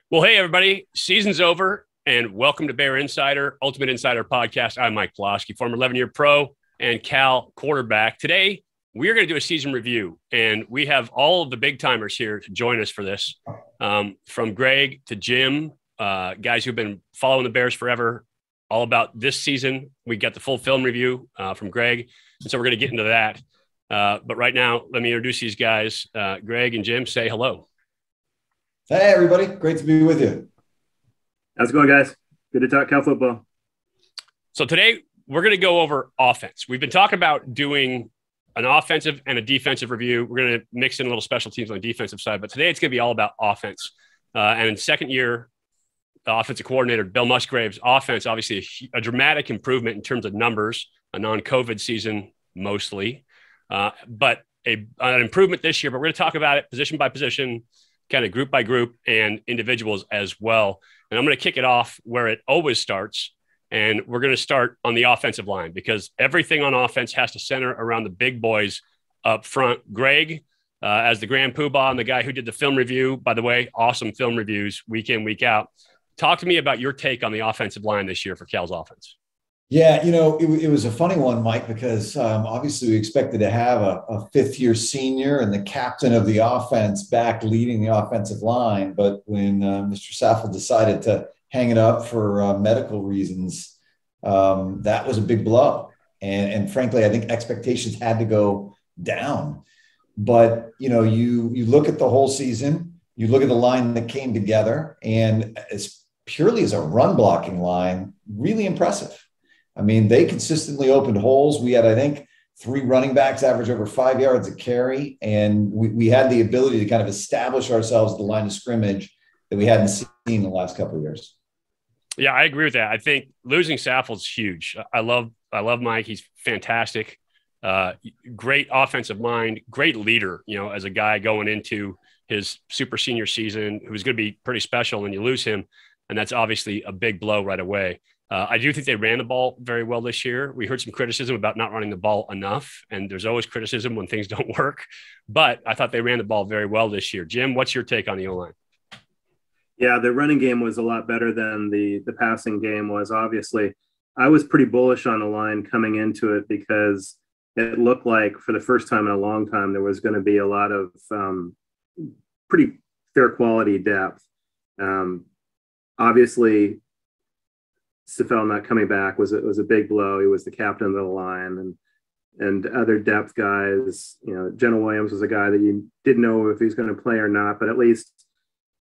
Well, hey, everybody. Season's over, and welcome to Bear Insider, Ultimate Insider Podcast. I'm Mike Pawlawski, former 11-year pro and Cal quarterback. Today, we are going to do a season review, and we have all of the big-timers here to join us for this, from Greg to Jim, guys who've been following the Bears forever, all about this season. We got the full film review from Greg, and so we're going to get into that. But right now, let me introduce these guys. Greg and Jim, say hello. Hey, everybody. Great to be with you. How's it going, guys? Good to talk Cal football. So today we're going to go over offense. We've been talking about doing an offensive and a defensive review. We're going to mix in a little special teams on the defensive side, but today it's going to be all about offense. And in second year, the offensive coordinator, Bill Musgrave's offense, obviously a dramatic improvement in terms of numbers, a non-COVID season mostly, but an improvement this year. But we're going to talk about it position by position, kind of group by group, and individuals as well. And I'm going to kick it off where it always starts. And we're going to start on the offensive line because everything on offense has to center around the big boys up front. Greg, as the grand poobah and the guy who did the film review, by the way, awesome film reviews week in, week out. Talk to me about your take on the offensive line this year for Cal's offense. Yeah, it was a funny one, Mike, because obviously we expected to have a fifth-year senior and the captain of the offense back leading the offensive line. But when Mr. Saffold decided to hang it up for medical reasons, that was a big blow. And frankly, I think expectations had to go down. But, you look at the whole season, you look at the line that came together, and as purely as a run blocking line, really impressive. I mean, they consistently opened holes. We had, I think, 3 running backs average over 5 yards a carry. And we had the ability to kind of establish ourselves at the line of scrimmage that we hadn't seen in the last couple of years. Yeah, I agree with that. I think losing Saffold's huge. I love Mike. He's fantastic. Great offensive mind, great leader, as a guy going into his super senior season who's going to be pretty special, and you lose him. And that's obviously a big blow right away. I do think they ran the ball very well this year. We heard some criticism about not running the ball enough, and there's always criticism when things don't work. But I thought they ran the ball very well this year. Jim, what's your take on the O-line? Yeah, the running game was a lot better than the passing game was, obviously. I was pretty bullish on the line coming into it because it looked like for the first time in a long time there was going to be a lot of pretty fair quality depth. Obviously, Saffold not coming back was a big blow. He was the captain of the line, and other depth guys. Jenna Williams was a guy that you didn't know if he was going to play or not, but at least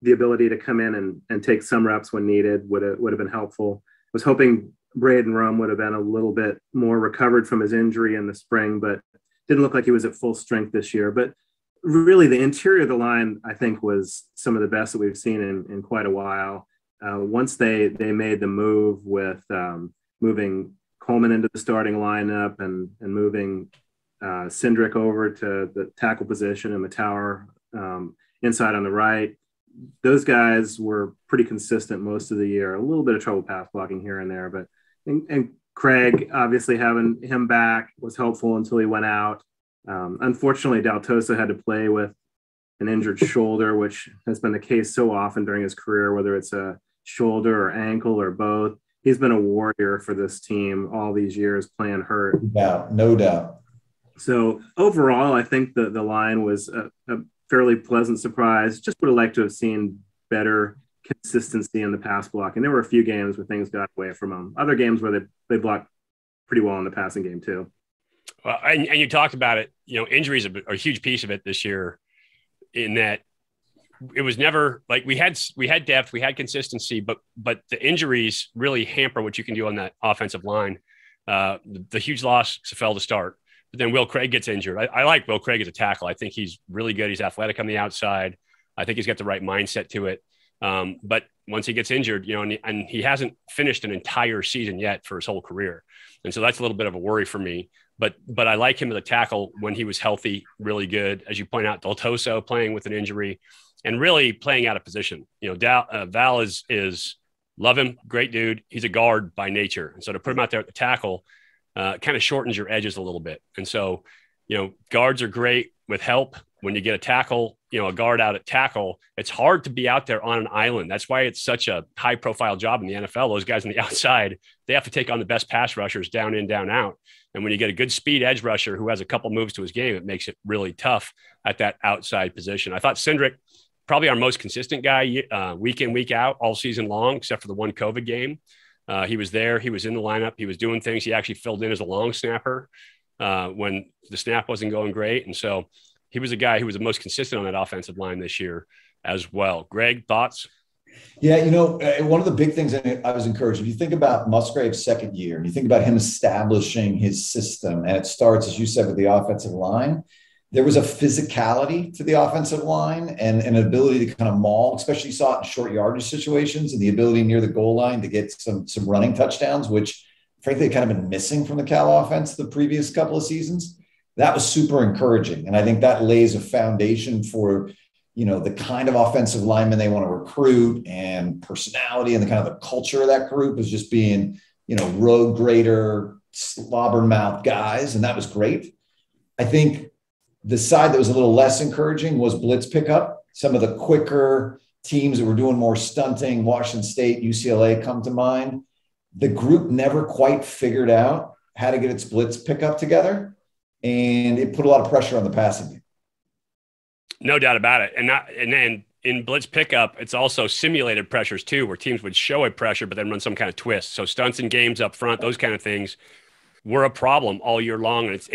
the ability to come in and take some reps when needed would have been helpful. I was hoping Braden Rum would have been a little bit more recovered from his injury in the spring, but didn't look like he was at full strength this year. But really, the interior of the line, I think, was some of the best that we've seen in quite a while. Once they made the move with moving Coleman into the starting lineup and moving Cindric over to the tackle position and the tower inside on the right, those guys were pretty consistent most of the year. A little bit of trouble pass blocking here and there, but and Craig, obviously having him back was helpful until he went out. Unfortunately, Daltosa had to play with an injured shoulder, which has been the case so often during his career, whether it's a shoulder or ankle or both. He's been a warrior for this team all these years playing hurt. Yeah, no doubt. So overall, I think the line was a fairly pleasant surprise. Just would have liked to have seen better consistency in the pass block. And there were a few games where things got away from them. Other games where they blocked pretty well in the passing game too. Well, and you talked about it, injuries are a huge piece of it this year, in that it was never like we had depth, we had consistency, but the injuries really hamper what you can do on that offensive line. The huge loss fell to start, but then Will Craig gets injured. I like Will Craig as a tackle. I think he's really good. He's athletic on the outside. I think he's got the right mindset to it. But once he gets injured, and he hasn't finished an entire season yet for his whole career. And so that's a little bit of a worry for me. But I like him as a tackle when he was healthy, really good. As you point out, Daltosa playing with an injury and really playing out of position. Val is love him, great dude. He's a guard by nature. And so to put him out there at the tackle kind of shortens your edges a little bit. And so, guards are great with help. When you get a tackle, a guard out at tackle, it's hard to be out there on an island. That's why it's such a high profile job in the NFL. Those guys on the outside, they have to take on the best pass rushers down in, down out. And when you get a good speed edge rusher who has a couple moves to his game, it makes it really tough at that outside position. I thought Cindric, probably our most consistent guy, week in, week out, all season long, except for the one COVID game. He was there. He was in the lineup. He was doing things. He actually filled in as a long snapper when the snap wasn't going great. And so he was a guy who was the most consistent on that offensive line this year as well. Greg, thoughts? Yeah, one of the big things I was encouraged, if you think about Musgrave's second year and you think about him establishing his system, and it starts, as you said, with the offensive line, there was a physicality to the offensive line and an ability to kind of maul, especially you saw it in short yardage situations, and the ability near the goal line to get some running touchdowns, which frankly had kind of been missing from the Cal offense the previous couple of seasons. That was super encouraging. And I think that lays a foundation for, the kind of offensive linemen they want to recruit, and personality, and the kind of the culture of that group is just being, road grader, slobber mouth guys. And that was great. I think the side that was a little less encouraging was blitz pickup. Some of the quicker teams that were doing more stunting, Washington State, UCLA come to mind. The group never quite figured out how to get its blitz pickup together, and it put a lot of pressure on the passing game. No doubt about it. And then in blitz pickup, it's also simulated pressures too, where teams would show a pressure, but then run some kind of twist. So stunts in games up front, those kind of things were a problem all year long. And it's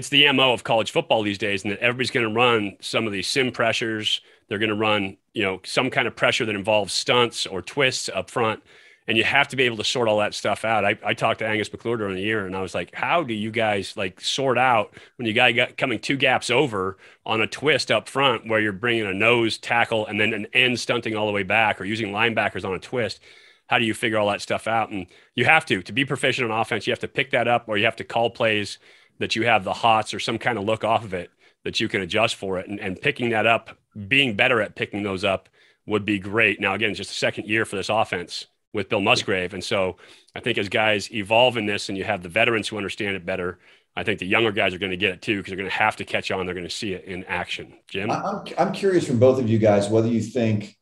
the MO of college football these days, and that everybody's going to run some of these sim pressures. They're going to run, some kind of pressure that involves stunts or twists up front. And you have to be able to sort all that stuff out. I talked to Angus McClure during the year, and I was like, how do you guys sort out when you got coming two gaps over on a twist up front where you're bringing a nose tackle and then an end stunting all the way back, or using linebackers on a twist? How do you figure all that stuff out? And you have to be proficient on offense, you have to pick that up, or you have to call plays that you have the hots or some kind of look off of it that you can adjust for it. And picking that up, being better at picking those up would be great. Now, again, it's just the second year for this offense with Bill Musgrave. And so I think as guys evolve in this and you have the veterans who understand it better, I think the younger guys are going to get it too, because they're going to have to catch on. They're going to see it in action. Jim? I'm curious from both of you guys, whether you think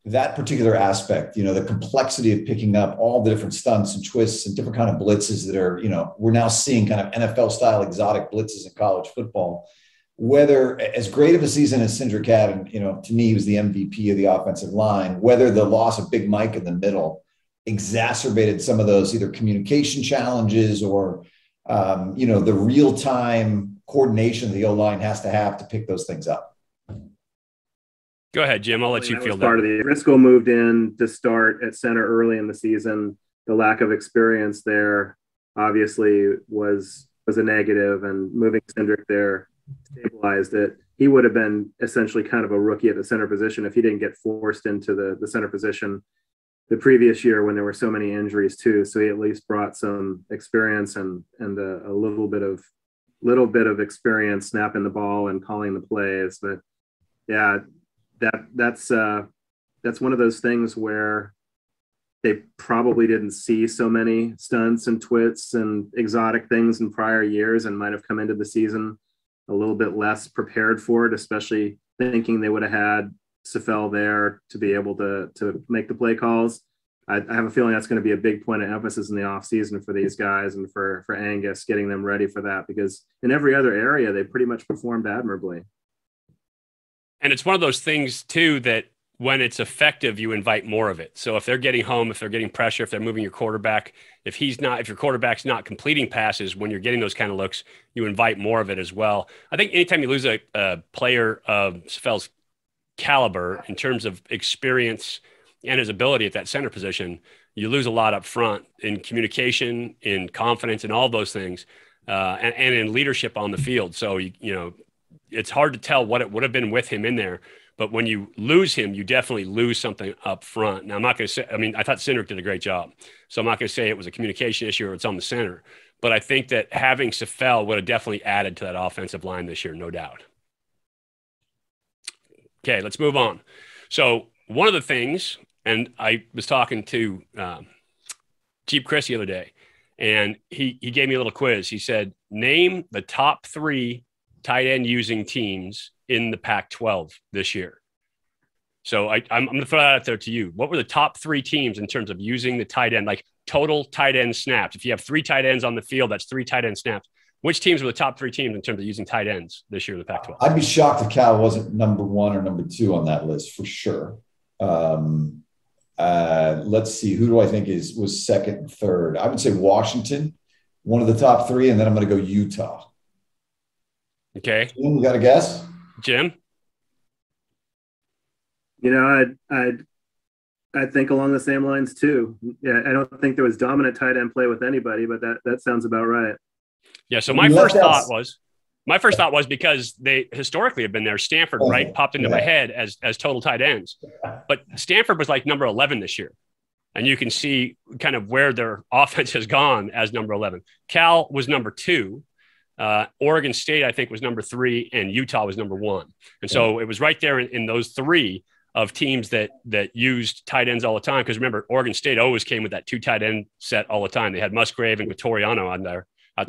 that particular aspect, the complexity of picking up all the different stunts and twists and different kind of blitzes that are, we're now seeing kind of NFL style exotic blitzes in college football, whether as great of a season as Cindric had, and, to me, he was the MVP of the offensive line, whether the loss of Big Mike in the middle exacerbated some of those either communication challenges or, the real-time coordination the O-line has to have to pick those things up. Go ahead, Jim. I'll let you field that. Part of the Driscoll moved in to start at center early in the season. The lack of experience there obviously was a negative, and moving Cindric there stabilized it. He would have been essentially kind of a rookie at the center position if he didn't get forced into the center position the previous year when there were so many injuries too. So he at least brought some experience and a little bit of experience snapping the ball and calling the plays. But yeah, that's one of those things where they probably didn't see so many stunts and twists and exotic things in prior years, and might have come into the season a little bit less prepared for it, especially thinking they would have had Safell there to be able to make the play calls. I have a feeling that's going to be a big point of emphasis in the offseason for these guys and for Angus, getting them ready for that, because in every other area, they pretty much performed admirably. And it's one of those things too, that when it's effective, you invite more of it. So if they're getting home, if they're getting pressure, if they're moving your quarterback, if your quarterback's not completing passes, when you're getting those kind of looks, you invite more of it as well. I think anytime you lose a player of Safell's caliber in terms of experience and his ability at that center position, you lose a lot up front in communication, in confidence, and all those things, and in leadership on the field. So, it's hard to tell what it would have been with him in there, but when you lose him, you definitely lose something up front. Now, I'm not going to say, I thought Cindric did a great job, so I'm not going to say it was a communication issue or it's on the center, but I think that having Safell would have definitely added to that offensive line this year, no doubt. Okay, let's move on. So one of the things, and I was talking to Jeep Chris the other day, and he gave me a little quiz. He said, name the top 3 tight end using teams in the Pac-12 this year. So I'm going to throw that out there to you. What were the top 3 teams in terms of using the tight end, like total tight end snaps? If you have 3 tight ends on the field, that's 3 tight end snaps. Which teams were the top 3 teams in terms of using tight ends this year in the Pac-12? I'd be shocked if Cal wasn't number 1 or number 2 on that list for sure. Let's see. Who do I think was second and third? I would say Washington, one of the top 3, and then I'm going to go Utah. Okay. You got a guess? Jim? You know, I think along the same lines too. Yeah, I don't think there was dominant tight end play with anybody, but that sounds about right. Yeah. So my first thought was because they historically have been there. Stanford, right, popped into my head as total tight ends, but Stanford was like number 11 this year, and you can see kind of where their offense has gone as number 11. Cal was number 2. Oregon State, I think, was number 3, and Utah was number 1. And so it was right there in those 3 of teams that used tight ends all the time. Because remember, Oregon State always came with that 2 tight end set all the time. They had Musgrave and Vittoriano out there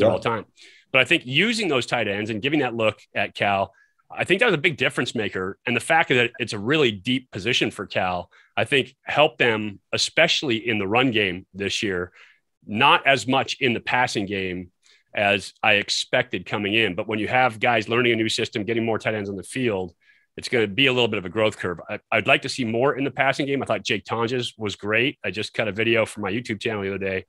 all the time. But I think using those tight ends and giving that look at Cal, I think that was a big difference maker. And the fact that it's a really deep position for Cal, I think helped them, especially in the run game this year, not as much in the passing game as I expected coming in. But when you have guys learning a new system, getting more tight ends on the field, it's going to be a little bit of a growth curve. I'd like to see more in the passing game. I thought Jake Tonjes was great. I just cut a video for my YouTube channel the other day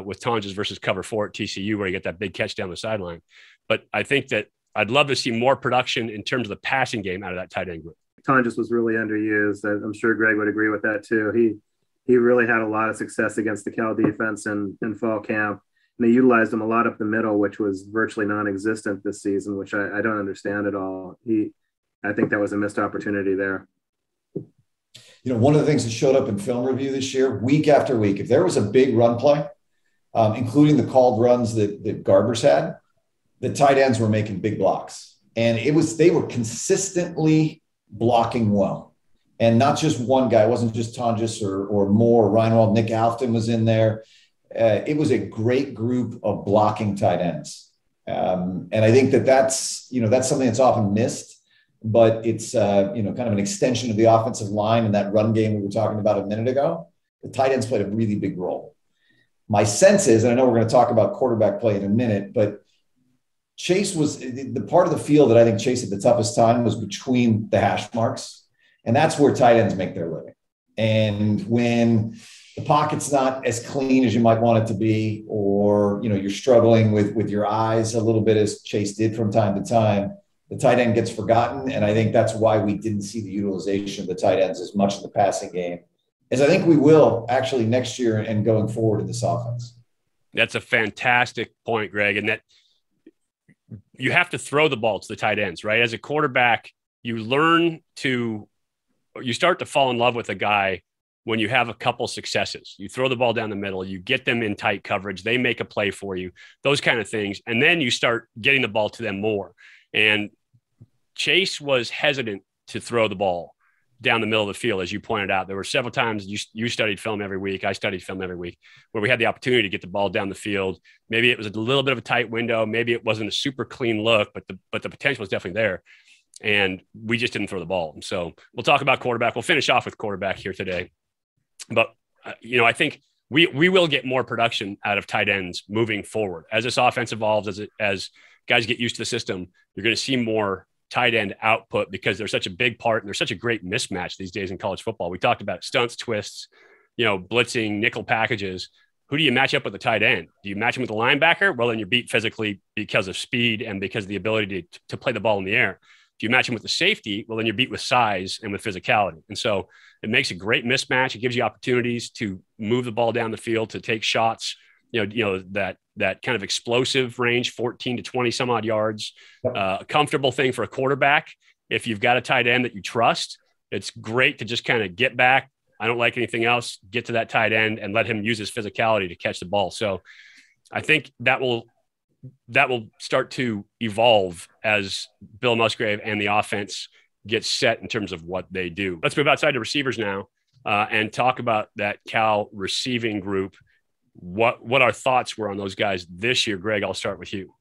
with Tonjes versus cover 4 at TCU, where you get that big catch down the sideline. But I think that I'd love to see more production in terms of the passing game out of that tight end group. Tonjes was really underused. I'm sure Greg would agree with that too. He really had a lot of success against the Cal defense in fall camp. And they utilized him a lot up the middle, which was virtually non-existent this season, which I don't understand at all. I think that was a missed opportunity there. You know, one of the things that showed up in film review this year, week after week, if there was a big run play, including the called runs that Garbers had, the tight ends were making big blocks. And they were consistently blocking well. And not just one guy. It wasn't just Tonjes or Moore, Reinwald, Nick Alfton was in there. It was a great group of blocking tight ends. And I think that's something that's often missed, but it's, kind of an extension of the offensive line and that run game we were talking about a minute ago. The tight ends played a really big role. My sense is, and I know we're going to talk about quarterback play in a minute, but Chase was the part of the field that I think Chase had the toughest time was between the hash marks. And that's where tight ends make their living. And when the pocket's not as clean as you might want it to be, or, you're struggling with your eyes a little bit, as Chase did from time to time, the tight end gets forgotten. And I think that's why we didn't see the utilization of the tight ends as much in the passing game as I think we will actually next year and going forward in this offense. That's a fantastic point, Greg. And that you have to throw the ball to the tight ends, right? As a quarterback, you start to fall in love with a guy when you have a couple successes. You throw the ball down the middle, you get them in tight coverage, they make a play for you, those kind of things. And then you start getting the ball to them more. And Chase was hesitant to throw the ball down the middle of the field, as you pointed out. There were several times you studied film every week. I studied film every week where we had the opportunity to get the ball down the field. Maybe it was a little bit of a tight window. Maybe it wasn't a super clean look, but the potential was definitely there. And we just didn't throw the ball. And so we'll talk about quarterback. We'll finish off with quarterback here today. But, I think we will get more production out of tight ends moving forward. As this offense evolves, as guys get used to the system, you're going to see more tight end output because they're such a big part and they're such a great mismatch these days in college football. We talked about stunts, twists, blitzing, nickel packages. Who do you match up with the tight end? Do you match him with the linebacker? Well, then you're beat physically because of speed and because of the ability to play the ball in the air. Do you match him with the safety? Well, then you're beat with size and with physicality. And so it makes a great mismatch. It gives you opportunities to move the ball down the field, to take shots, that kind of explosive range, 14 to 20 some odd yards, a comfortable thing for a quarterback. If you've got a tight end that you trust, it's great to just kind of get back. I don't like anything else. Get to that tight end and let him use his physicality to catch the ball. So I think that will start to evolve as Bill Musgrave and the offense gets set in terms of what they do. Let's move outside to receivers now and talk about that Cal receiving group. What our thoughts were on those guys this year. Greg, I'll start with you.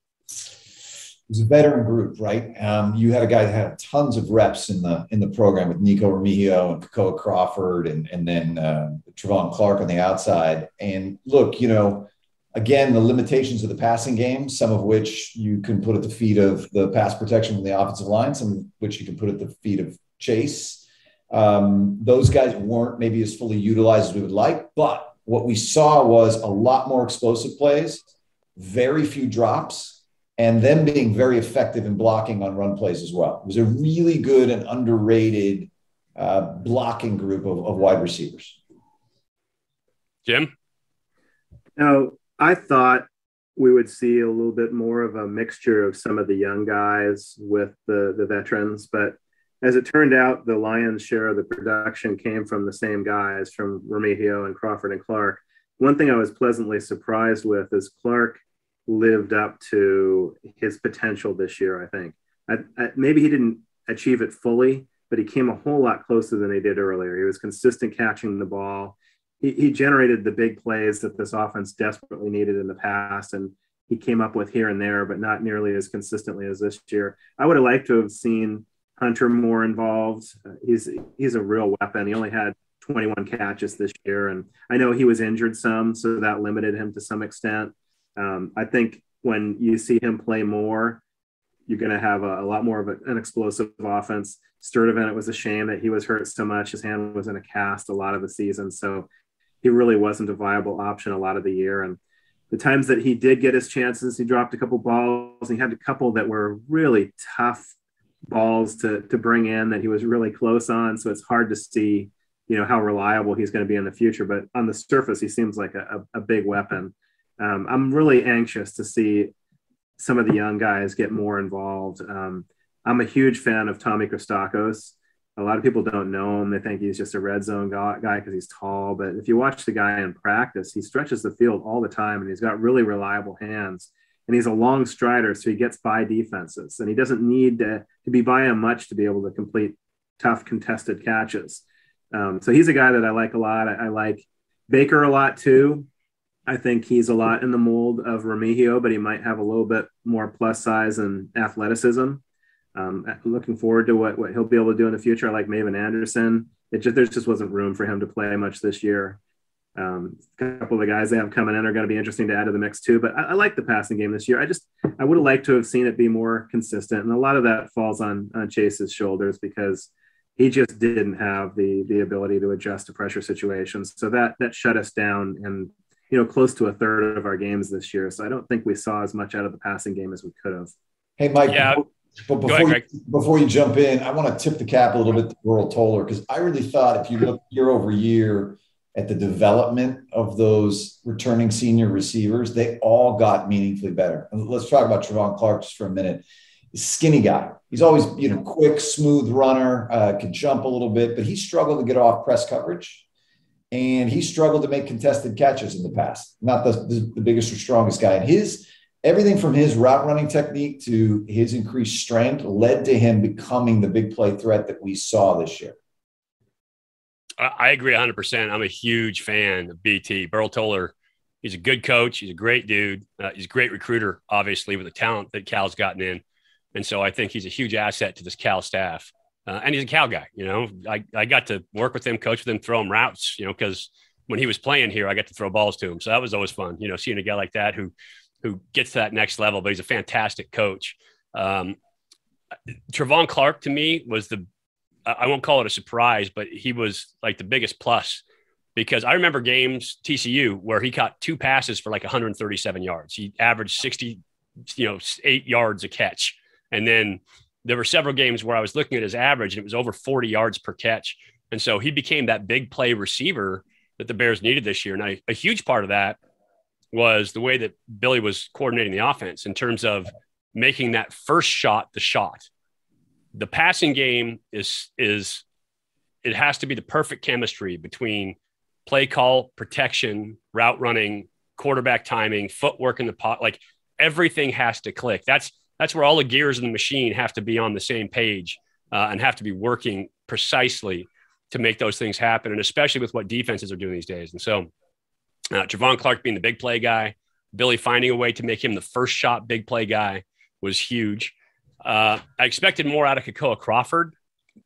was a veteran group, right? You had a guy that had tons of reps in the program with Nico Remigio and Kakoa Crawford, and then Travon Clark on the outside. And look, again, the limitations of the passing game, some of which you can put at the feet of the pass protection from the offensive line, some of which you can put at the feet of Chase. Those guys weren't maybe as fully utilized as we would like, but what we saw was a lot more explosive plays, very few drops, and them being very effective in blocking on run plays as well. It was a really good and underrated blocking group of wide receivers. Jim? Now, I thought we would see a little bit more of a mixture of some of the young guys with the veterans, but as it turned out, the lion's share of the production came from the same guys, from Remigio and Crawford and Clark. One thing I was pleasantly surprised with is Clark lived up to his potential this year, I think. Maybe he didn't achieve it fully, but he came a whole lot closer than he did earlier. He was consistent catching the ball. He generated the big plays that this offense desperately needed in the past, and he came up with here and there, but not nearly as consistently as this year. I would have liked to have seen Hunter more involved. He's a real weapon. He only had 21 catches this year, and I know he was injured some, so that limited him to some extent. I think when you see him play more, you're going to have a lot more of an explosive offense. Sturdivant, it was a shame that he was hurt so much. His hand was in a cast a lot of the season, so he really wasn't a viable option a lot of the year. And the times that he did get his chances, he dropped a couple balls. He had a couple that were really tough balls to bring in that he was really close on. So it's hard to see, how reliable he's going to be in the future. But on the surface, he seems like a big weapon. I'm really anxious to see some of the young guys get more involved. I'm a huge fan of Tommy Cristalkos. A lot of people don't know him. They think he's just a red zone guy because he's tall. But if you watch the guy in practice, he stretches the field all the time, and he's got really reliable hands. And he's a long strider, so he gets by defenses. And he doesn't need to be by him much to be able to complete tough contested catches. So he's a guy that I like a lot. I like Baker a lot too. I think he's a lot in the mold of Remigio, but he might have a little bit more plus size and athleticism. Looking forward to what he'll be able to do in the future. I like Maven Anderson. There just wasn't room for him to play much this year. A couple of the guys they have coming in are going to be interesting to add to the mix too. But I like the passing game this year. I would have liked to have seen it be more consistent, and a lot of that falls on Chase's shoulders because he just didn't have the ability to adjust to pressure situations. So that shut us down and close to a third of our games this year. So I don't think we saw as much out of the passing game as we could have. Hey, Mike. Yeah. But before you jump in, I want to tip the cap a little bit to Burl Toller, because I really thought if you look year over year at the development of those returning senior receivers, they all got meaningfully better. And let's talk about Travon Clark just for a minute. Skinny guy. He's always, quick, smooth runner, could jump a little bit, but he struggled to get off press coverage, and he struggled to make contested catches in the past. Not the biggest or strongest guy. And everything from his route running technique to his increased strength led to him becoming the big play threat that we saw this year. I agree 100%. I'm a huge fan of BT. Burl Toller, he's a good coach. He's a great dude. He's a great recruiter, obviously, with the talent that Cal's gotten in. And so I think he's a huge asset to this Cal staff. And he's a Cal guy. I got to work with him, coach with him, throw him routes, because when he was playing here, I got to throw balls to him. So that was always fun, seeing a guy like that who gets to that next level, but he's a fantastic coach. Travon Clark to me was I won't call it a surprise, but he was like the biggest plus, because I remember games TCU where he caught 2 passes for like 137 yards. He averaged 8 yards a catch. And then there were several games where I was looking at his average and it was over 40 yards per catch. And so he became that big play receiver that the Bears needed this year. And a huge part of that was the way that Billy was coordinating the offense in terms of making that first shot the shot. The passing game is it has to be the perfect chemistry between play call, protection, route running, quarterback timing, footwork in the pot. Like everything has to click. That's where all the gears in the machine have to be on the same page and have to be working precisely to make those things happen. And especially with what defenses are doing these days. And so Travon Clark being the big play guy, Billy finding a way to make him the first shot big play guy. was huge. I expected more out of Kekoa Crawford,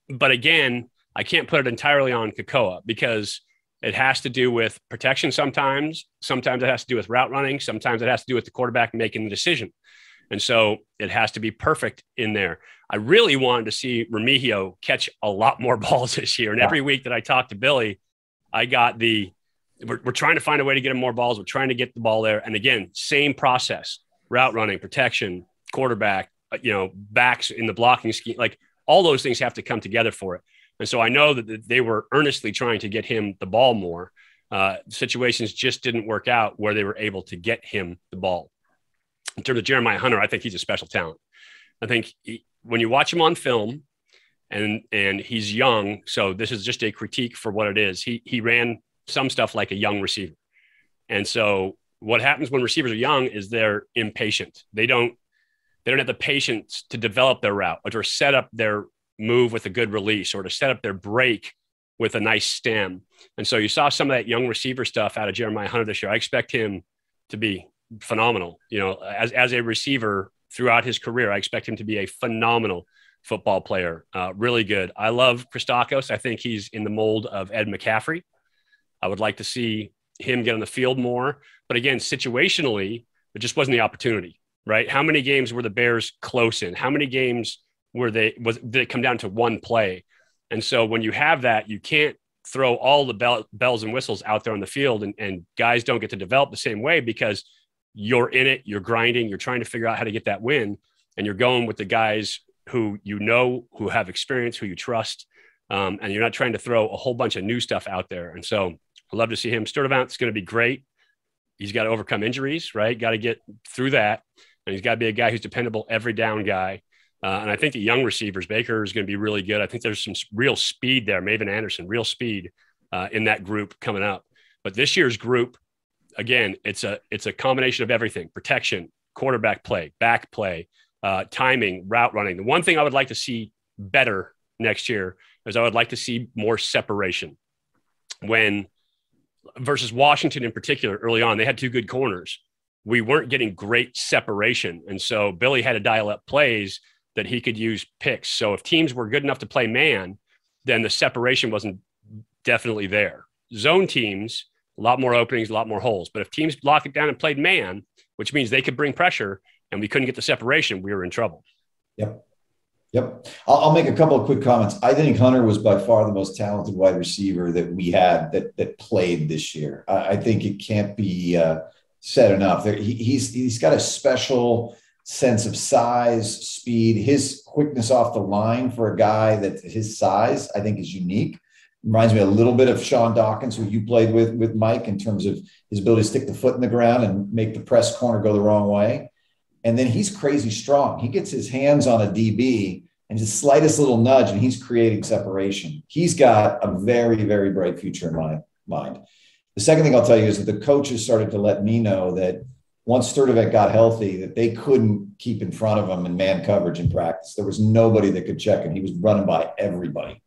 but again, I can't put it entirely on Kekoa because it has to do with protection sometimes. Sometimes it has to do with route running. Sometimes it has to do with the quarterback making the decision. And so it has to be perfect in there. I really wanted to see Remigio catch a lot more balls this year. And every week that I talked to Billy, I got we're trying to find a way to get him more balls. We're trying to get the ball there. And again, same process, route running, protection, quarterback, backs in the blocking scheme, like all those things have to come together for it. And so I know that they were earnestly trying to get him the ball more. Situations just didn't work out where they were able to get him the ball. In terms of Jeremiah Hunter, I think he's a special talent. I think when you watch him on film, and he's young, so this is just a critique for what it is. He ran some stuff like a young receiver. And so what happens when receivers are young is they're impatient. They don't have the patience to develop their route or to set up their move with a good release or to set up their break with a nice stem. And so you saw some of that young receiver stuff out of Jeremiah Hunter this year. I expect him to be phenomenal. As a receiver throughout his career, I expect him to be a phenomenal football player. Really good. I love Cristalkos. I think he's in the mold of Ed McCaffrey. I would like to see him get on the field more. But again, situationally, there just wasn't the opportunity, right? How many games were the Bears close in? How many games did it come down to one play? And so when you have that, you can't throw all the bells and whistles out there on the field, and guys don't get to develop the same way because you're in it, you're grinding, you're trying to figure out how to get that win, and you're going with the guys who who have experience, who you trust, and you're not trying to throw a whole bunch of new stuff out there. And so I'd love to see him. Sturdivant's going to be great. He's got to overcome injuries, right? Got to get through that, and he's got to be a guy who's dependable every down guy. And I think the young receivers, Baker is going to be really good. I think there's some real speed there. Maven Anderson, real speed in that group coming up. But this year's group, again, it's a combination of everything: protection, quarterback play, back play, timing, route running. The one thing I would like to see better next year is I would like to see more separation. Versus Washington in particular, early on, they had two good corners. We weren't getting great separation. And so Billy had to dial up plays that he could use picks. So if teams were good enough to play man, then the separation wasn't definitely there. Zone teams, a lot more openings, a lot more holes. But if teams locked it down and played man, which means they could bring pressure and we couldn't get the separation, we were in trouble. Yep. I'll make a couple of quick comments. I think Hunter was by far the most talented wide receiver that we had that played this year. I think it can't be said enough. He's got a special sense of size, speed. His quickness off the line for a guy that's his size, I think, is unique. Reminds me a little bit of Sean Dawkins, who you played with Mike, in terms of his ability to stick the foot in the ground and make the press corner go the wrong way. And then he's crazy strong. He gets his hands on a DB and just slightest little nudge, and he's creating separation. He's got a very, very bright future in my mind. The second thing I'll tell you is that the coaches started to let me know that once Sturdivant got healthy, that they couldn't keep in front of him in man coverage in practice. There was nobody that could check him. He was running by everybody.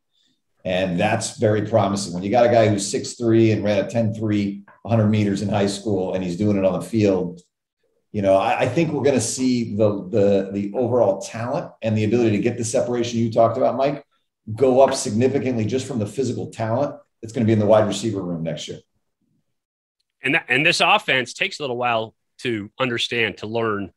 And that's very promising. When you got a guy who's 6'3" and ran a 10.3, 100 meters in high school, and he's doing it on the field, I think we're going to see the overall talent and the ability to get the separation you talked about, Mike, go up significantly just from the physical talent that's going to be in the wide receiver room next year. And this offense takes a little while to understand, to learn,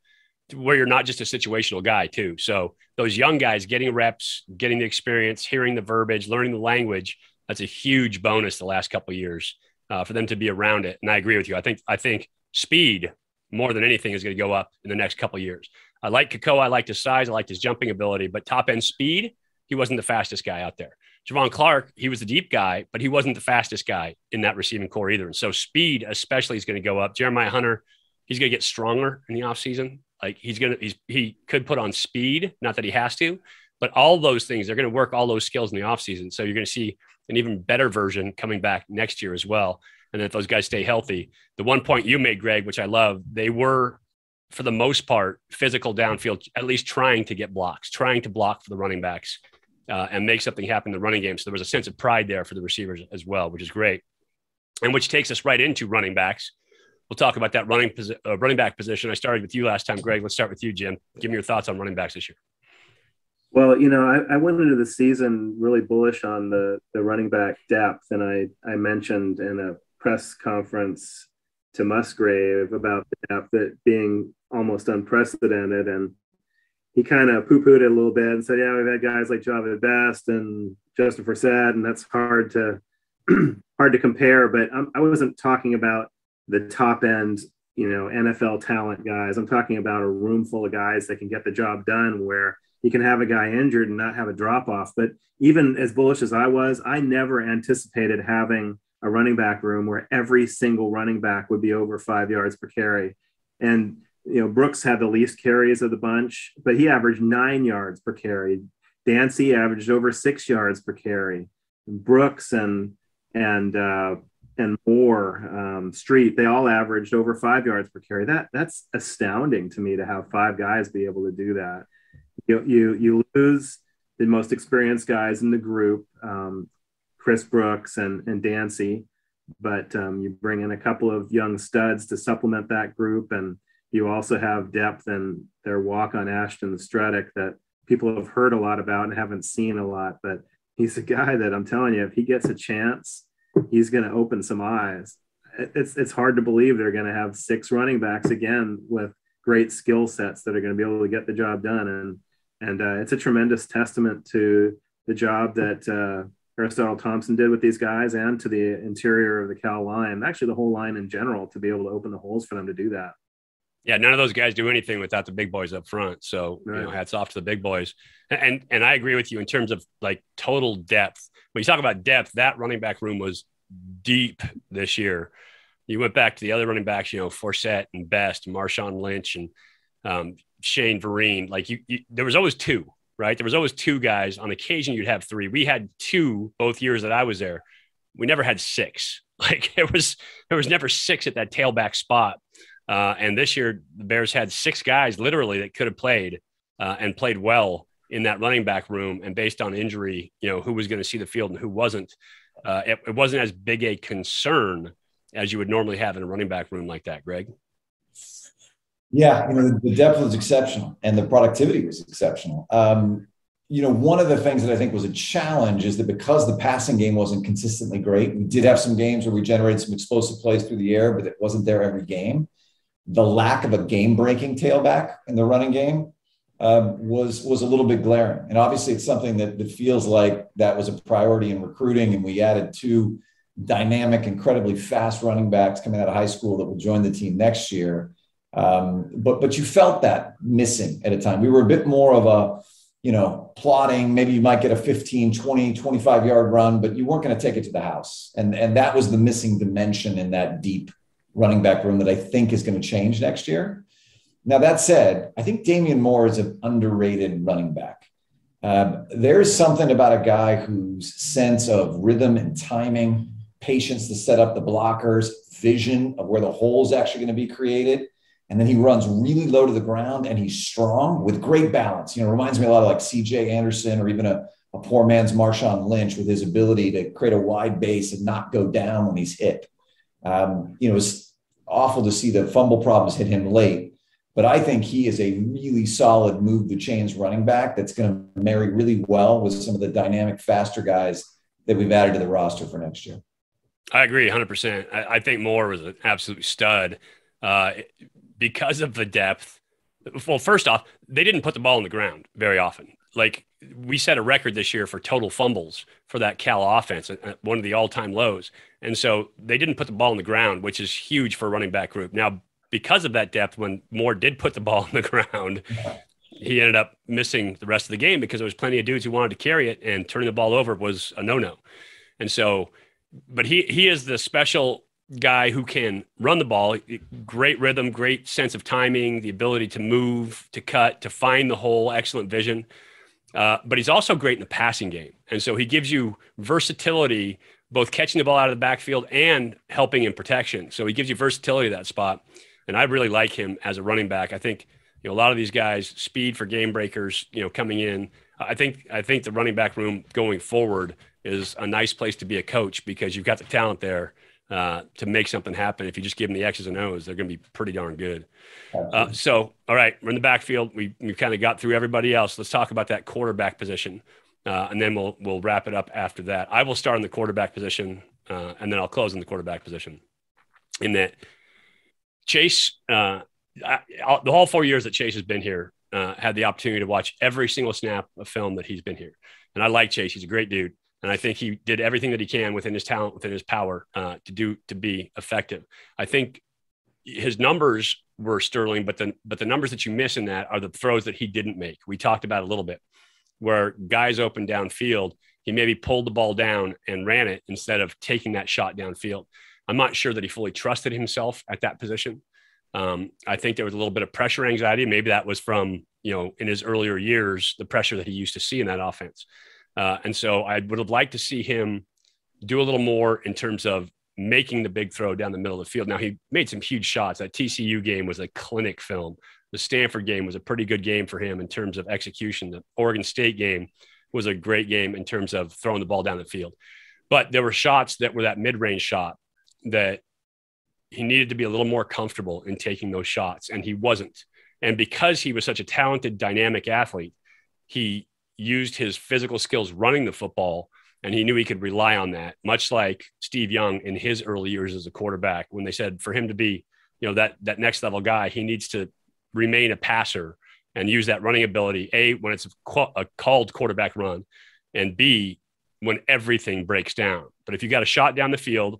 where you're not just a situational guy too. So those young guys getting reps, getting the experience, hearing the verbiage, learning the language, that's a huge bonus the last couple of years for them to be around it. And I agree with you. I think speed, more than anything, is going to go up in the next couple of years. I like Kekoa. I liked his size. I liked his jumping ability, but top end speed, he wasn't the fastest guy out there. Travon Clark, he was the deep guy, but he wasn't the fastest guy in that receiving core either. And so speed especially is going to go up. Jeremiah Hunter, he's going to get stronger in the offseason. Like he could put on speed, not that he has to, but all those things, they're going to work all those skills in the offseason. So you're going to see an even better version coming back next year as well. And if those guys stay healthy, the one point you made, Greg, which I love, they were, for the most part, physical downfield, at least trying to get blocks, trying to block for the running backs and make something happen in the running game. So there was a sense of pride there for the receivers as well, which is great. And which takes us right into running backs. we'll talk about that running back position. I started with you last time, Greg. Let's start with you, Jim. Give me your thoughts on running backs this year. Well, I went into the season really bullish on the running back depth. And I mentioned in a press conference to Musgrave about the depth that being almost unprecedented. And he kind of poo-pooed it a little bit and said, yeah, we've had guys like Javid Best and Justin Forsett, and that's hard to compare. But I wasn't talking about the top end, NFL talent guys. I'm talking about a room full of guys that can get the job done, where you can have a guy injured and not have a drop off. But even as bullish as I was, I never anticipated having a running back room where every single running back would be over 5 yards per carry. And, Brooks had the least carries of the bunch, but he averaged 9 yards per carry. Dancy averaged over 6 yards per carry. And Brooks and Moore, Street, they all averaged over 5 yards per carry. That's astounding to me, to have 5 guys be able to do that. You lose the most experienced guys in the group, Chris Brooks and Dancy, but you bring in a couple of young studs to supplement that group, and you also have depth in their walk on Ashton Stredick that people have heard a lot about and haven't seen a lot. But he's a guy that, I'm telling you, if he gets a chance, he's going to open some eyes. It's hard to believe they're going to have 6 running backs again with great skill sets that are going to be able to get the job done. And it's a tremendous testament to the job that Aristotle Thompson did with these guys, and to the interior of the Cal line, actually the whole line in general, to be able to open the holes for them to do that. Yeah, none of those guys do anything without the big boys up front. So, right. Hats off to the big boys. And I agree with you in terms of like total depth. When you talk about depth, that running back room was deep this year. You went back to the other running backs, Forsett and Best, Marshawn Lynch, and Shane Vereen. Like there was always 2, right? There was always 2 guys. On occasion, you'd have 3. We had 2 both years that I was there. We never had 6. Like there was never 6 at that tailback spot. And this year, the Bears had 6 guys literally that could have played and played well in that running back room. And based on injury, who was going to see the field and who wasn't. It wasn't as big a concern as you would normally have in a running back room like that, Greg. Yeah, the depth was exceptional and the productivity was exceptional. One of the things that I think was a challenge is that because the passing game wasn't consistently great, we did have some games where we generated some explosive plays through the air, but it wasn't there every game. The lack of a game-breaking tailback in the running game was a little bit glaring. And obviously it's something that feels like that was a priority in recruiting. And we added 2 dynamic, incredibly fast running backs coming out of high school that will join the team next year. But you felt that missing at a time. We were a bit more of a, plotting, maybe you might get a 15, 20, 25 yard run, but you weren't going to take it to the house. And that was the missing dimension in that deep running back room that I think is going to change next year. Now, that said, I think Damian Moore is an underrated running back. There's something about a guy whose sense of rhythm and timing, patience to set up the blockers, vision of where the hole is actually going to be created. And then he runs really low to the ground and he's strong with great balance. Reminds me a lot of like CJ Anderson or even a poor man's Marshawn Lynch with his ability to create a wide base and not go down when he's hit. It's awful to see the fumble problems hit him late, but I think he is a really solid move the chains running back that's going to marry really well with some of the dynamic, faster guys that we've added to the roster for next year. I agree 100%. I think Moore was an absolute stud because of the depth. Well, first off, they didn't put the ball on the ground very often. Like we set a record this year for total fumbles for that Cal offense, one of the all-time lows. And so they didn't put the ball on the ground, which is huge for a running back group. Now, because of that depth, when Moore did put the ball on the ground, he ended up missing the rest of the game because there was plenty of dudes who wanted to carry it, and turning the ball over was a no-no. And so, but he is the special guy who can run the ball, great rhythm, great sense of timing, the ability to move, to cut, to find the hole, excellent vision. But he's also great in the passing game. And so he gives you versatility, both catching the ball out of the backfield and helping in protection. So he gives you versatility at that spot. And I really like him as a running back. I think, a lot of these guys, speed for game breakers, coming in. I think the running back room going forward is a nice place to be a coach because you've got the talent there to make something happen. If you just give them the X's and O's, they're going to be pretty darn good. So, all right, we're in the backfield. We've kind of got through everybody else. Let's talk about that quarterback position, and then we'll wrap it up after that. I will start in the quarterback position, and then I'll close in the quarterback position. In that, Chase, the whole 4 years that Chase has been here, had the opportunity to watch every single snap of film that he's been here. And I like Chase. He's a great dude. And I think he did everything that he can within his talent, within his power, to be effective. I think his numbers were sterling, but the numbers that you miss in that are the throws that he didn't make. We talked about it a little bit, where guys open downfield, he maybe pulled the ball down and ran it instead of taking that shot downfield. I'm not sure that he fully trusted himself at that position. I think there was a little bit of pressure anxiety. Maybe that was from, in his earlier years, the pressure that he used to see in that offense. And so I would have liked to see him do a little more in terms of making the big throw down the middle of the field. Now, he made some huge shots. That TCU game was a clinic film. The Stanford game was a pretty good game for him in terms of execution. The Oregon State game was a great game in terms of throwing the ball down the field. But there were shots that were that mid-range shot that he needed to be a little more comfortable in taking those shots, and he wasn't. And because he was such a talented, dynamic athlete, he used his physical skills running the football, and he knew he could rely on that, much like Steve Young in his early years as a quarterback, when they said for him to be, that next level guy, he needs to remain a passer and use that running ability, A, when it's a called quarterback run, and B, when everything breaks down. But if you got a shot down the field,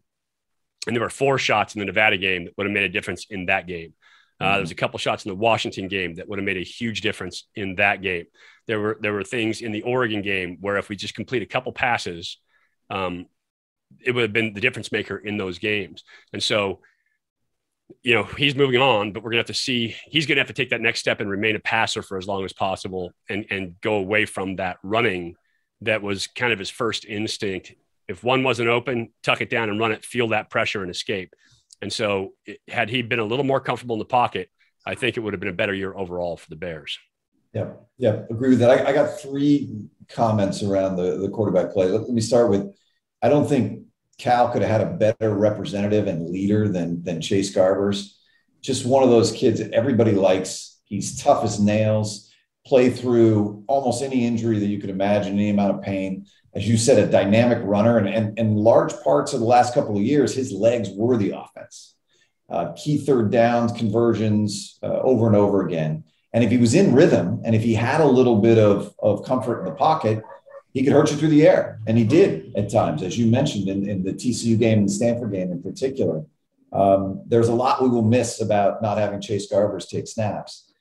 and there were 4 shots in the Nevada game that would have made a difference in that game. There was a couple shots in the Washington game that would have made a huge difference in that game. There were things in the Oregon game where if we just complete a couple passes, it would have been the difference maker in those games. And so, he's moving on, but we're going to have to see, he's going to have to take that next step and remain a passer for as long as possible and go away from that running that was kind of his first instinct. If one wasn't open, tuck it down and run it, feel that pressure and escape. And so had he been a little more comfortable in the pocket, I think it would have been a better year overall for the Bears. Yeah, agree with that. I got 3 comments around the quarterback play. Let me start with, I don't think Cal could have had a better representative and leader than Chase Garbers. Just one of those kids that everybody likes. He's tough as nails, play through almost any injury that you could imagine, any amount of pain. As you said, a dynamic runner, and large parts of the last couple of years, his legs were the offense. Key third downs, conversions over and over again. And if he was in rhythm, and if he had a little bit of comfort in the pocket, he could hurt you through the air. And he did at times, as you mentioned in the TCU game and the Stanford game in particular. There's a lot we will miss about not having Chase Garbers take snaps.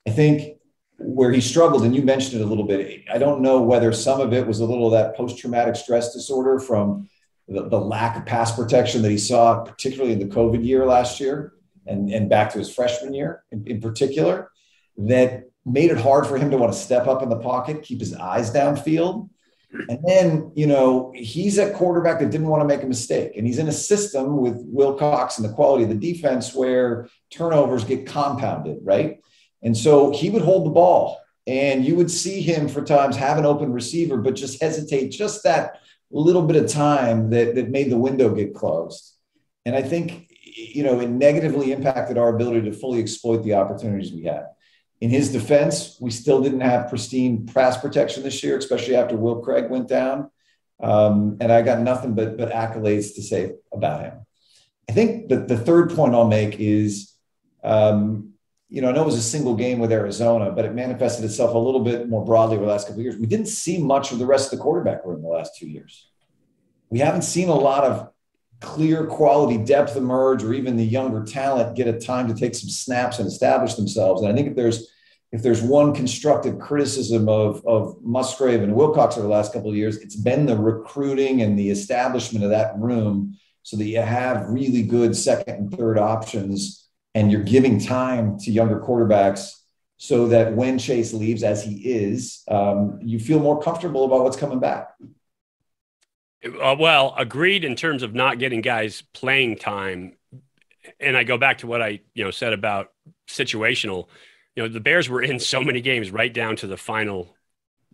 I think where he struggled, and you mentioned it a little bit, I don't know whether some of it was a little of that post-traumatic stress disorder from the lack of pass protection that he saw, particularly in the COVID year last year and back to his freshman year in particular, that made it hard for him to want to step up in the pocket, keep his eyes downfield. And then, he's a quarterback that didn't want to make a mistake. And he's in a system with Wilcox and the quality of the defense where turnovers get compounded, right? And so he would hold the ball, and you would see him for times have an open receiver, but just hesitate just that little bit of time that made the window get closed. And I think, it negatively impacted our ability to fully exploit the opportunities we had. In his defense, we still didn't have pristine pass protection this year, especially after Will Craig went down. And I got nothing but accolades to say about him. I think that the third point I'll make is, I know it was a single game with Arizona, but it manifested itself a little bit more broadly over the last couple of years. We didn't see much of the rest of the quarterback room the last 2 years. We haven't seen a lot of clear quality depth emerge, or even the younger talent get a time to take some snaps and establish themselves. And I think if there's one constructive criticism of Musgrave and Wilcox over the last couple of years, it's been the recruiting and the establishment of that room so that you have really good second and third options, and you're giving time to younger quarterbacks so that when Chase leaves, as he is, you feel more comfortable about what's coming back. Well, agreed in terms of not getting guys playing time. And I go back to what I said about situational. The Bears were in so many games right down to the final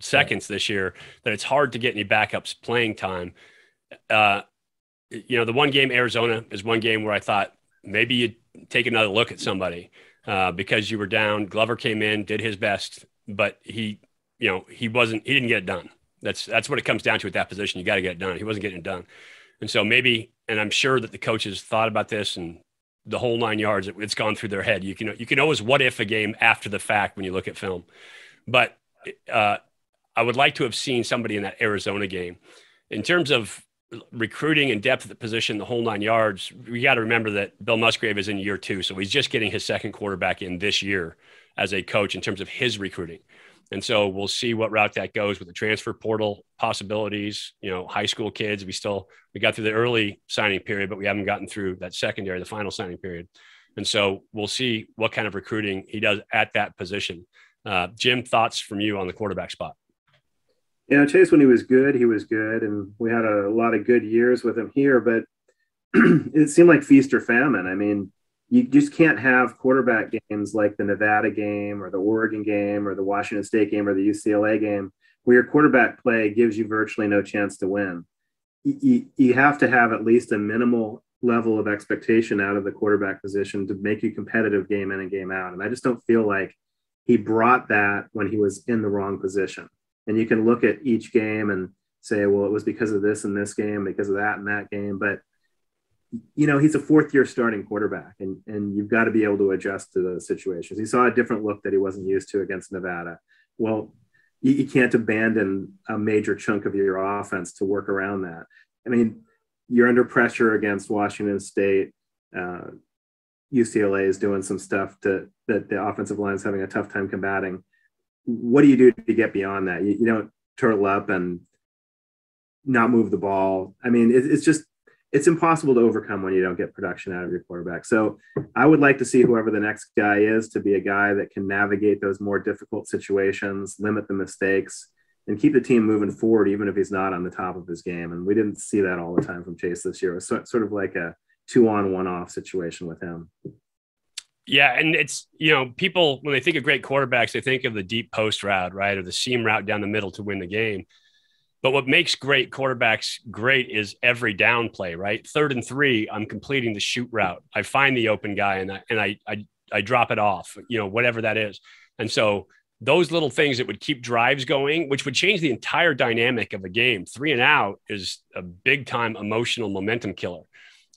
seconds this year that it's hard to get any backups playing time. the one game Arizona is one game where I thought maybe you'd take another look at somebody because you were down. Glover came in, did his best, but he didn't get it done. That's what it comes down to at that position. You got to get it done. He wasn't getting it done. And so maybe, and I'm sure that the coaches thought about this and the whole 9 yards, it's gone through their head. You can always what if a game after the fact when you look at film. But I would like to have seen somebody in that Arizona game. In terms of recruiting and depth at the position, the whole 9 yards, we got to remember that Bill Musgrave is in year 2. So he's just getting his second quarterback in this year as a coach in terms of his recruiting. And so we'll see what route that goes with the transfer portal possibilities, high school kids. We got through the early signing period, but we haven't gotten through that secondary, the final signing period. And so we'll see what kind of recruiting he does at that position. Jim, thoughts from you on the quarterback spot? Chase, when he was good. And we had a lot of good years with him here, but it seemed like feast or famine. I mean, you just can't have quarterback games like the Nevada game or the Oregon game or the Washington State game or the UCLA game where your quarterback play gives you virtually no chance to win. You have to have at least a minimal level of expectation out of the quarterback position to make you competitive game in and game out. And I just don't feel like he brought that when he was in the wrong position. And you can look at each game and say, well, it was because of this in this game, because of that in that game. But he's a fourth-year starting quarterback, and you've got to be able to adjust to those situations. He saw a different look that he wasn't used to against Nevada. Well, you can't abandon a major chunk of your offense to work around that. I mean, you're under pressure against Washington State. UCLA is doing some stuff that the offensive line is having a tough time combating. What do you do to get beyond that? You don't turtle up and not move the ball. I mean, it's impossible to overcome when you don't get production out of your quarterback. So I would like to see whoever the next guy is to be a guy that can navigate those more difficult situations, limit the mistakes, and keep the team moving forward, even if he's not on the top of his game. And we didn't see that all the time from Chase this year. It was sort of like a 2-on, 1-off situation with him. Yeah. And it's, people, when they think of great quarterbacks, they think of the deep post route, right? Or the seam route down the middle to win the game. But what makes great quarterbacks great is every down play, right? 3rd and 3, I'm completing the shoot route. I find the open guy and I drop it off, whatever that is. And so those little things that would keep drives going, which would change the entire dynamic of a game. 3 and out is a big time emotional momentum killer.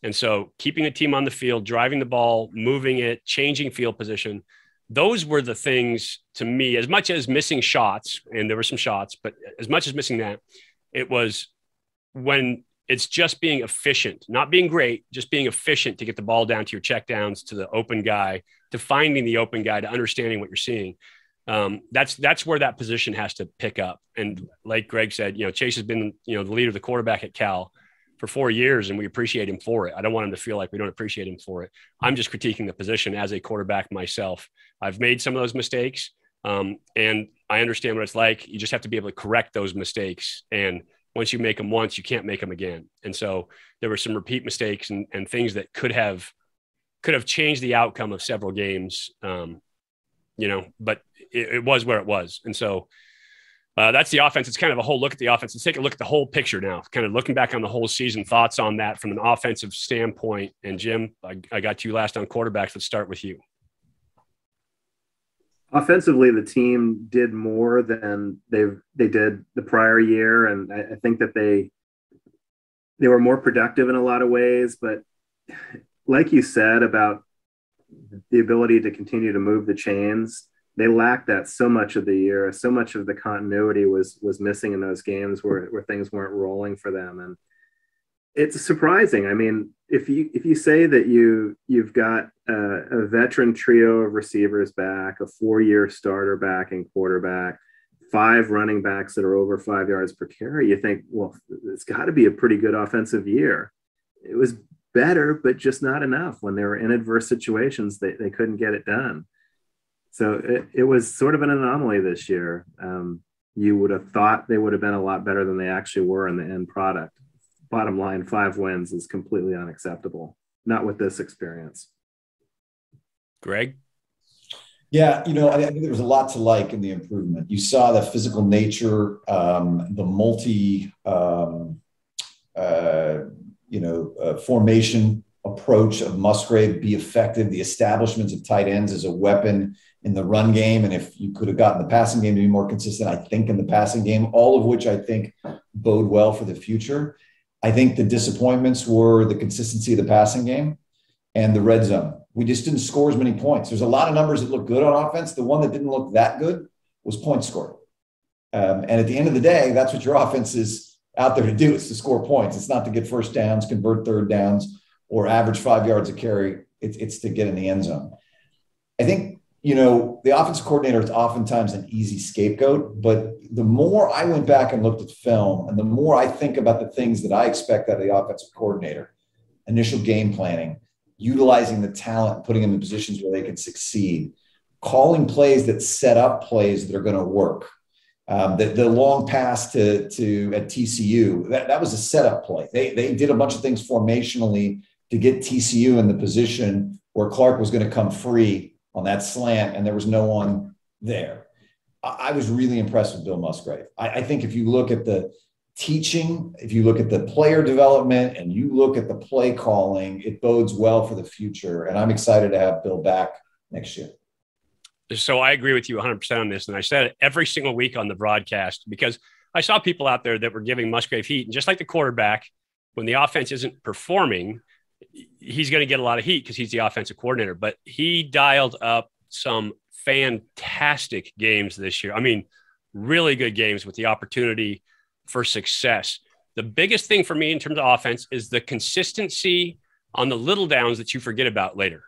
And so keeping a team on the field, driving the ball, moving it, changing field position, those were the things to me, as much as missing shots, and there were some shots, but as much as missing that, it was when it's just being efficient, not being great, just being efficient to get the ball down to your checkdowns, to the open guy, to finding the open guy, to understanding what you're seeing. That's where that position has to pick up. And like Greg said, Chase has been, the leader of the quarterback at Cal for 4 years, and we appreciate him for it. I don't want him to feel like we don't appreciate him for it. I'm just critiquing the position as a quarterback myself. I've made some of those mistakes, and I understand what it's like. You just have to be able to correct those mistakes. And once you make them once, you can't make them again. And so there were some repeat mistakes and things that could have changed the outcome of several games, but it was where it was. And so that's the offense. It's kind of a whole look at the offense. Let's take a look at the whole picture now, kind of looking back on the whole season, thoughts on that from an offensive standpoint. And Jim, I got you last on quarterbacks. Let's start with you. Offensively, the team did more than they did the prior year. And I think that they were more productive in a lot of ways, but like you said about the ability to continue to move the chains, they lacked that so much of the year. So much of the continuity was missing in those games where things weren't rolling for them. And it's surprising. I mean, if you say that you've got a veteran trio of receivers back, a 4-year starter back and quarterback, 5 running backs that are over 5 yards per carry, you think, well, it's got to be a pretty good offensive year. It was better, but just not enough. When they were in adverse situations, they couldn't get it done. So it was sort of an anomaly this year. You would have thought they would have been a lot better than they actually were in the end product. Bottom line, 5 wins is completely unacceptable. Not with this experience. Greg? Yeah, I think there was a lot to like in the improvement. You saw the physical nature, the formation approach of Musgrave be effective, the establishments of tight ends as a weapon in the run game. And if you could have gotten the passing game to be more consistent, I think in the passing game, all of which I think bode well for the future. I think the disappointments were the consistency of the passing game and the red zone. We just didn't score as many points. There's a lot of numbers that look good on offense. The one that didn't look that good was points scored. And at the end of the day, that's what your offense is out there to do. It's to score points. It's not to get first downs, convert third downs, or average 5 yards a carry. It's to get in the end zone. I think, the offensive coordinator is oftentimes an easy scapegoat, but the more I went back and looked at film and the more I think about the things that I expect out of the offensive coordinator, initial game planning, utilizing the talent, putting them in positions where they can succeed, calling plays that set up plays that are going to work. The long pass to at TCU, that was a setup play. They did a bunch of things formationally to get TCU in the position where Clark was going to come free on that slant, and there was no one there. I was really impressed with Bill Musgrave. I think if you look at the teaching, if you look at the player development, and you look at the play calling, it bodes well for the future. And I'm excited to have Bill back next year. So I agree with you 100% on this. And I said it every single week on the broadcast because I saw people out there that were giving Musgrave heat. And just like the quarterback, when the offense isn't performing, he's going to get a lot of heat because he's the offensive coordinator. But he dialed up some fantastic games this year. I mean, really good games with the opportunity for success. The biggest thing for me in terms of offense is the consistency on the little downs that you forget about later.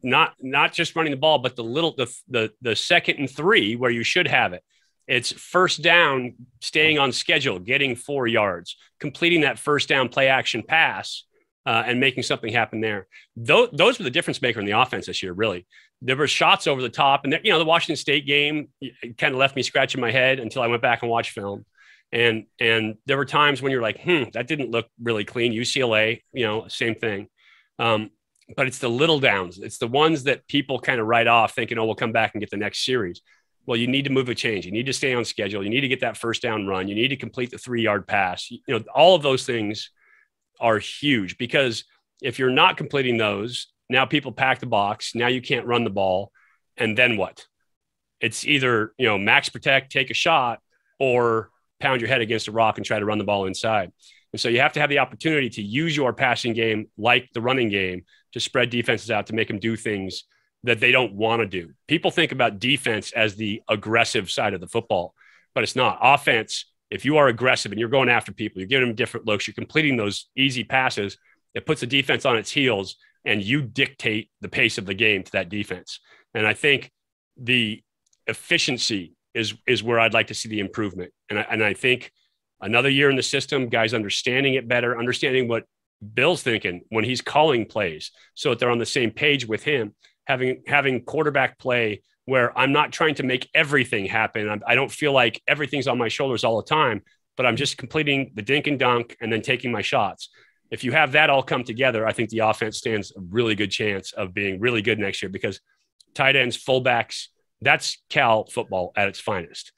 Not just running the ball, but the second and 3 where you should have it. It's first down, staying on schedule, getting 4 yards, completing that first down play action pass, and making something happen there. Those were the difference maker in the offense this year, really. There were shots over the top. And, the Washington State game kind of left me scratching my head until I went back and watched film. And there were times when you're like, that didn't look really clean. UCLA, same thing. But it's the little downs. It's the ones that people kind of write off thinking, we'll come back and get the next series. Well, you need to move a change. You need to stay on schedule. You need to get that first down run. You need to complete the 3-yard pass. All of those things are huge because if you're not completing those, now people pack the box. Now you can't run the ball. And then what? It's either, max protect, take a shot, or pound your head against a rock and try to run the ball inside. And so you have to have the opportunity to use your passing game like the running game to spread defenses out to make them do things that they don't want to do. People think about defense as the aggressive side of the football, but it's not. Offense, if you are aggressive and you're going after people, you're giving them different looks, you're completing those easy passes, it puts the defense on its heels and you dictate the pace of the game to that defense. And I think the efficiency is where I'd like to see the improvement. And I think another year in the system, guys understanding it better, understanding what Bill's thinking when he's calling plays so that they're on the same page with him, having quarterback play where I'm not trying to make everything happen. I don't feel like everything's on my shoulders all the time, but I'm just completing the dink and dunk and then taking my shots. If you have that all come together, I think the offense stands a really good chance of being really good next year because tight ends, fullbacks, that's Cal football at its finest.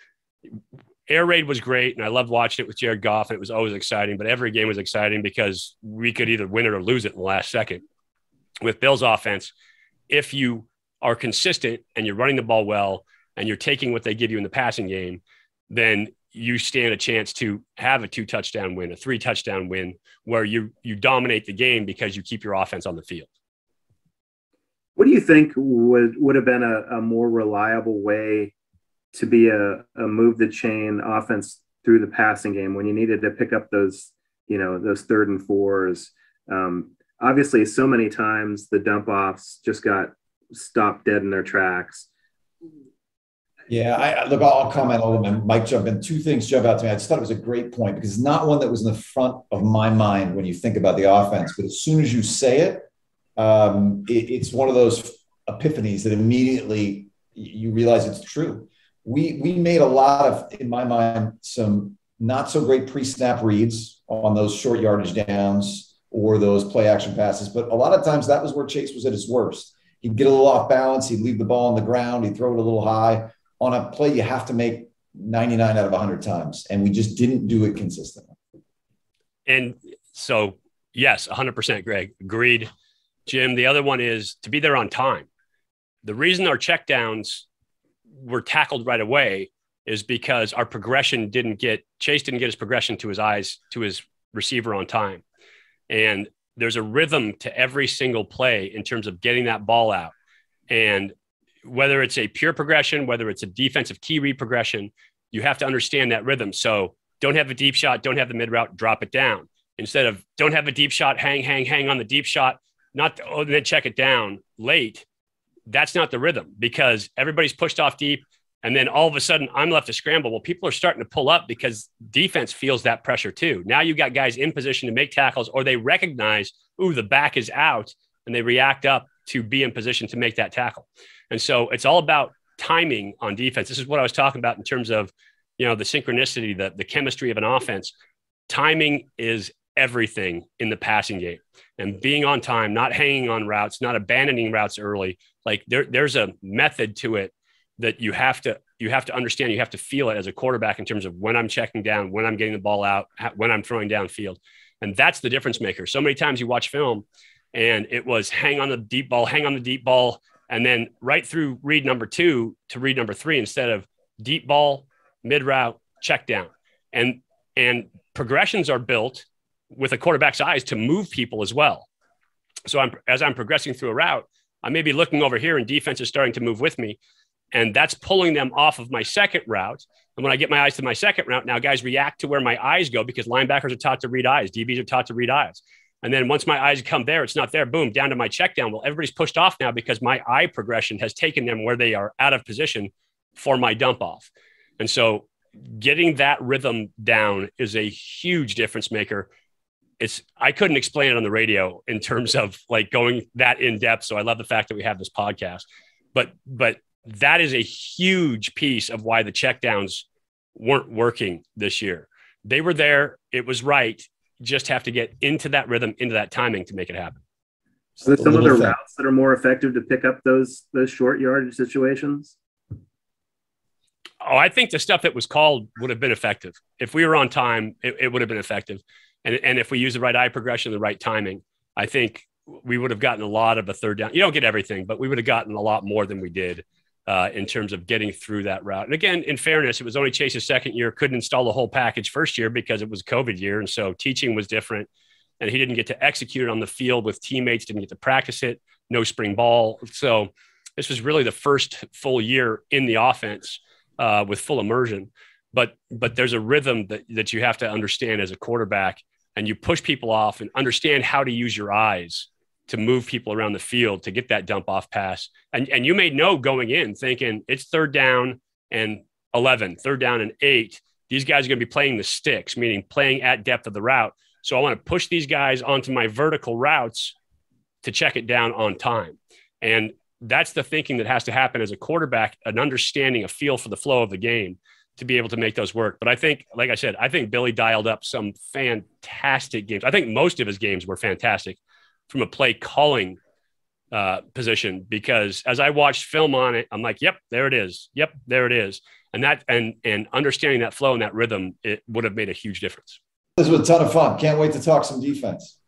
Air Raid was great, and I loved watching it with Jared Goff, and it was always exciting, but every game was exciting because we could either win it or lose it in the last second. With Bill's offense, if you are consistent and you're running the ball well and you're taking what they give you in the passing game, then you stand a chance to have a 2-touchdown win, a 3-touchdown win, where you dominate the game because you keep your offense on the field. What do you think would have been a more reliable way to be a move the chain offense through the passing game when you needed to pick up those 3rd and 4s? Obviously, so many times the dump offs just got stopped dead in their tracks. Yeah, I'll comment on them and Mike jump in. 2 things jump out to me. I just thought it was a great point because it's not one that was in the front of my mind when you think about the offense. But as soon as you say it, it's one of those epiphanies that immediately you realize it's true. We made a lot of, in my mind, some not so great pre-snap reads on those short yardage downs or those play action passes. But a lot of times that was where Chase was at his worst. He'd get a little off balance. He'd leave the ball on the ground. He'd throw it a little high. On a play, you have to make 99 out of 100 times. And we just didn't do it consistently. And so Yes, 100%, Greg. Agreed. Jim, the other one is to be there on time. The reason our checkdowns were tackled right away is because our progression Chase didn't get his progression to his receiver on time. And there's a rhythm to every single play in terms of getting that ball out. And whether it's a pure progression, whether it's a defensive key read progression, you have to understand that rhythm. So don't have a deep shot, don't have the mid route, drop it down. Instead of don't have a deep shot, hang on the deep shot, then check it down late. That's not the rhythm, because everybody's pushed off deep. And then all of a sudden I'm left to scramble. Well, people are starting to pull up because defense feels that pressure too. Now you've got guys in position to make tackles, or they recognize, ooh, the back is out, and they react up to be in position to make that tackle. And so it's all about timing on defense. This is what I was talking about in terms of, the synchronicity, the chemistry of an offense. Timing is everything in the passing game, and being on time, not hanging on routes, not abandoning routes early. Like there's a method to it that you have to understand. You have to feel it as a quarterback in terms of when I'm checking down, when I'm getting the ball out, when I'm throwing downfield. And that's the difference maker. So many times you watch film and it was hang on the deep ball. And then right through read number 2 to read number 3, instead of deep ball, mid route, check down. And progressions are built with a quarterback's eyes to move people as well. So as I'm progressing through a route, I may be looking over here and defense is starting to move with me. And that's pulling them off of my second route. And when I get my eyes to my second route, now guys react to where my eyes go, because linebackers are taught to read eyes. DBs are taught to read eyes. And then once my eyes come there, it's not there, boom, down to my check down. Well, everybody's pushed off now because my eye progression has taken them where they are out of position for my dump off. And so getting that rhythm down is a huge difference maker. I couldn't explain it on the radio in terms of like going that in depth. So I love the fact that we have this podcast, but that is a huge piece of why the checkdowns weren't working this year. They were there. It was right. Just have to get into that rhythm, into that timing to make it happen. So there's some other routes that are more effective to pick up those short yardage situations? Oh, I think the stuff that was called would have been effective. If we were on time, it would have been effective. And if we use the right eye progression, the right timing, I think we would have gotten a lot of a third down. You don't get everything, but we would have gotten a lot more than we did in terms of getting through that route. And again, in fairness, it was only Chase's second year, couldn't install the whole package first year because it was COVID year. And so teaching was different, and he didn't get to execute it on the field with teammates, didn't get to practice it, no spring ball. So this was really the first full year in the offense with full immersion. But there's a rhythm that you have to understand as a quarterback, and you push people off and understand how to use your eyes to move people around the field to get that dump off pass. And you may know going in thinking it's 3rd down and 11, 3rd down and 8. These guys are going to be playing the sticks, meaning playing at depth of the route. So I want to push these guys onto my vertical routes to check it down on time. And that's the thinking that has to happen as a quarterback, an understanding, a feel for the flow of the game to be able to make those work. But I think, like I said, I think Billy dialed up some fantastic games. I think most of his games were fantastic from a play calling position, because as I watched film on it, I'm like, yep, there it is. Yep, there it is. And that, and understanding that flow and that rhythm, it would have made a huge difference. This was a ton of fun. Can't wait to talk some defense.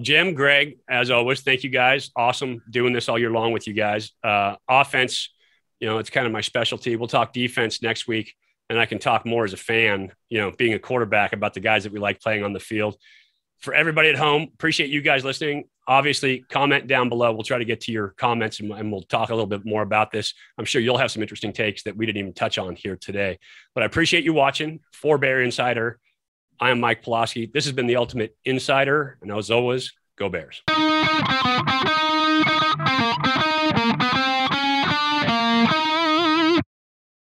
Jim, Greg, as always, thank you guys. Awesome doing this all year long with you guys. Offense, it's kind of my specialty. We'll talk defense next week, and I can talk more as a fan, being a quarterback, about the guys that we like playing on the field. For everybody at home, appreciate you guys listening. Obviously, comment down below. We'll try to get to your comments, and we'll talk a little bit more about this. I'm sure you'll have some interesting takes that we didn't even touch on here today. But I appreciate you watching. For Bear Insider, I am Mike Pawlawski. This has been the Ultimate Insider, and as always, go Bears.